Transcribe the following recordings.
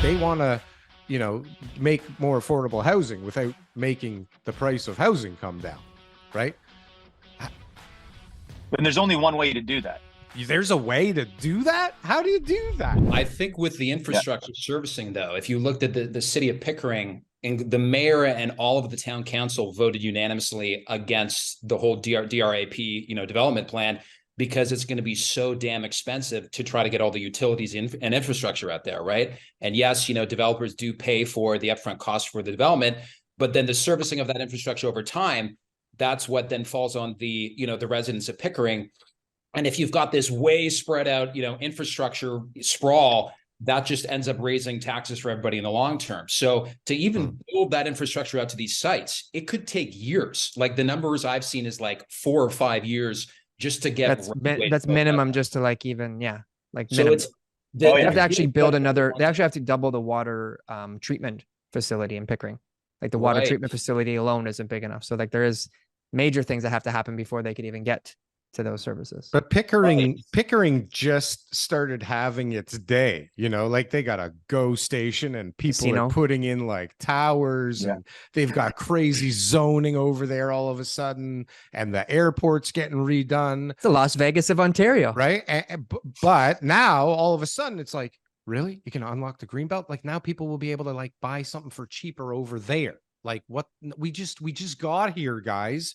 they want to, make more affordable housing without making the price of housing come down, right? And there's only one way to do that. There's a way to do that? How do you do that? I think with the infrastructure servicing, though, if you looked at the city of Pickering, and the mayor and all of the town council voted unanimously against the whole DRAP, development plan, because it's going to be so damn expensive to try to get all the utilities and infrastructure out there, right? And yes, developers do pay for the upfront cost for the development, but then the servicing of that infrastructure over time, that's what then falls on the residents of Pickering. And if you've got this way spread out, infrastructure sprawl, that just ends up raising taxes for everybody in the long term. So to even build that infrastructure out to these sites, it could take years. Like the numbers I've seen is like 4 or 5 years just to get. That's minimum just to minimum. So they have to actually build another. They actually have to double the water treatment facility in Pickering. Like the water treatment facility alone isn't big enough. So there is major things that have to happen before they could even get to those services. But Pickering just started having its day, they got a GO station and people are putting in towers and they've got crazy zoning over there all of a sudden, and the airport's getting redone. It's the Las Vegas of Ontario, right? But now all of a sudden it's like, really? You can unlock the greenbelt? Now people will be able to buy something for cheaper over there. What we just got here, guys.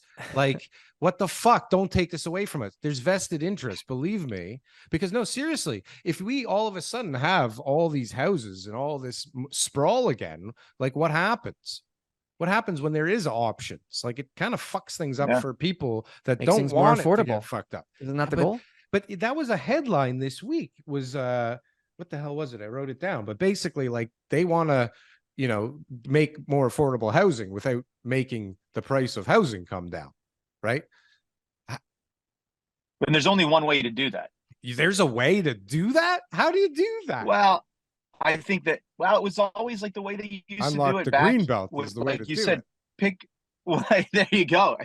What the fuck? Don't take this away from us. There's vested interest, believe me. Because no, seriously, if we all of a sudden have all these houses and all this sprawl again, what happens? What happens when there is options? It kind of fucks things up for people that Makes don't want more affordable. it to get fucked up. Isn't that the goal? But that was a headline this week. Was what the hell was it? I wrote it down. But basically, they want to make more affordable housing without making the price of housing come down, right? And there's only one way to do that. There's a way to do that? How do you do that? Well, I think that, it was always the way that you used Unlock to do it the back. greenbelt was the way to you do said, it. pick, there you go.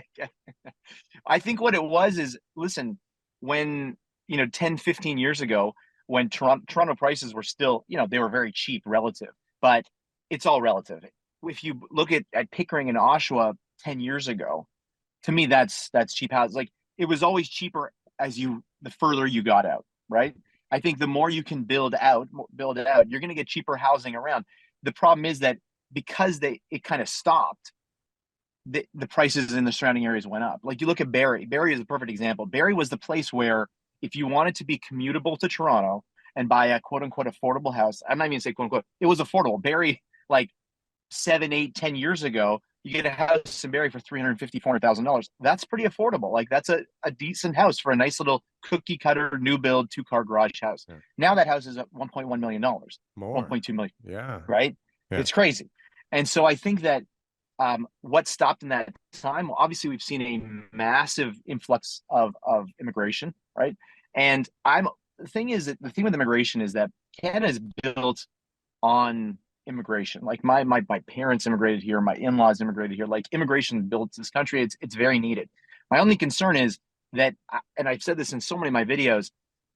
I think what it was is, listen, when, 10, 15 years ago, when Toronto prices were still, they were very cheap relative, but it's all relative. If you look at Pickering and Oshawa 10 years ago, to me, that's cheap houses. It was always cheaper the further you got out, right? I think the more you can build out, you're going to get cheaper housing around. The problem is that because it kind of stopped, the prices in the surrounding areas went up. You look at Barrie. Barrie is a perfect example. Barrie was the place where if you wanted to be commutable to Toronto and buy a quote unquote affordable house, I'm not even say quote unquote, it was affordable. Barrie, 7, 8, 10 years ago, you get a house in Barrie for $350,000, $400,000. That's pretty affordable. That's a decent house for a nice little cookie cutter, new build, 2-car garage house. Yeah. Now that house is at $1.1 million, more 1.2 million. Yeah. Right. Yeah. It's crazy. And so I think that what stopped in that time, obviously we've seen a massive influx of immigration. Right. And the thing with immigration is that Canada is built on immigration. My parents immigrated here, my in-laws immigrated here. Immigration built this country. It's very needed. My only concern is that, and I've said this in so many of my videos,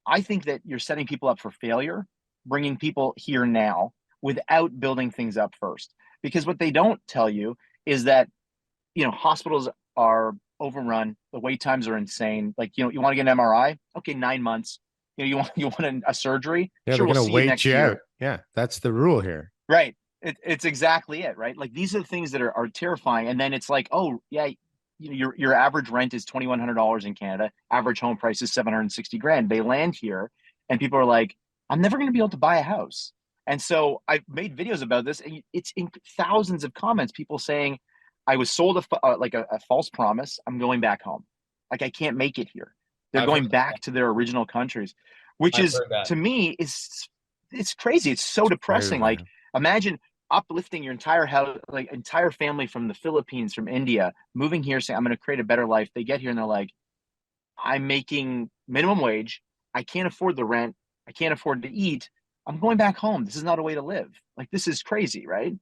I think that you're setting people up for failure, bringing people here now without building things up first. Because what they don't tell you is that, hospitals are overrun. The wait times are insane. You want to get an MRI? Okay, 9 months. You want a surgery? Yeah, sure, they're going to wait you year. out. Yeah, that's the rule here. Right. It's exactly it, right? These are the things that are terrifying. And then it's oh yeah, your average rent is $2,100 in Canada. Average home price is $760,000. They land here, and people are I'm never going to be able to buy a house. And so I've made videos about this, and it's in thousands of comments. People saying, "I was sold a false promise. I'm going back home. I can't make it here." They're going back to their original countries, which is to me it's crazy. It's so depressing. Imagine uplifting your entire house, entire family from the Philippines, from India, moving here, saying, I'm going to create a better life. They get here and they're I'm making minimum wage. I can't afford the rent. I can't afford to eat. I'm going back home. This is not a way to live. This is crazy, right?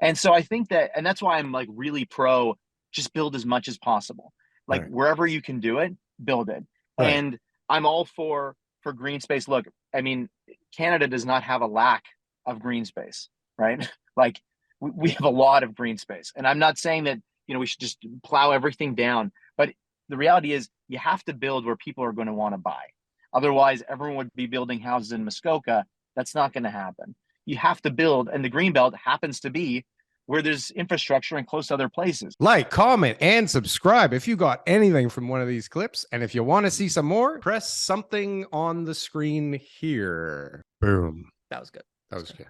And so I think that, and that's why I'm really pro, just build as much as possible. Wherever you can do it, build it. Right. And I'm all for green space. Look, Canada does not have a lack of green space, right? Like we have a lot of green space. And I'm not saying that, we should just plow everything down, but the reality is you have to build where people are going to want to buy. Otherwise, everyone would be building houses in Muskoka. That's not going to happen. You have to build, and the Greenbelt happens to be where there's infrastructure and close to other places. Like, comment, and subscribe if you got anything from one of these clips. And if you want to see some more, press something on the screen here. Boom. That was good. That was good.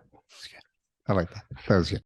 I like that. That was good.